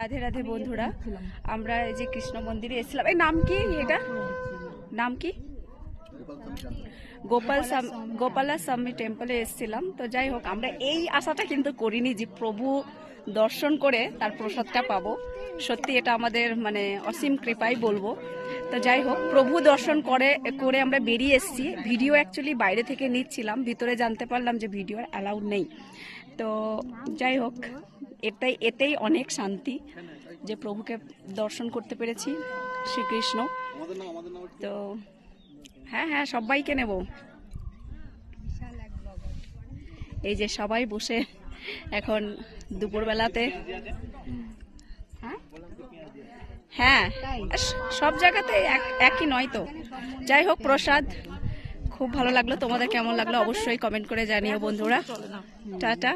রাধে রাধে বন্ধুরা, আমরা এই যে কৃষ্ণ মন্দিরে এসেছিলাম। এই নাম কি? এটা নাম কি? গোপালাস্বামী টেম্পলে এসেছিলাম। তো যাই হোক, আমরা এই আশাটা কিন্তু করিনি যে প্রভু দর্শন করে তার প্রসাদটা পাবো। সত্যি এটা আমাদের মানে অসীম কৃপাই বলবো। তো যাই হোক, প্রভু দর্শন করে আমরা বেরিয়ে এসেছি। ভিডিও অ্যাকচুয়ালি বাইরে থেকে নিচ্ছিলাম, ভিতরে জানতে পারলাম যে ভিডিও অ্যালাউড নেই। তো যাই হোক, এতেই অনেক শান্তি যে প্রভুকে দর্শন করতে পেরেছি, শ্রীকৃষ্ণ। তো হ্যাঁ, সবাইকে নেব। এই যে সবাই বসে এখন দুপুরবেলাতে, হ্যাঁ সব জায়গাতে একই নয় তো। যাই হোক, প্রসাদ খুব ভালো লাগলো। তোমাদের কেমন লাগলো অবশ্যই কমেন্ট করে জানিও বন্ধুরা। টাটা।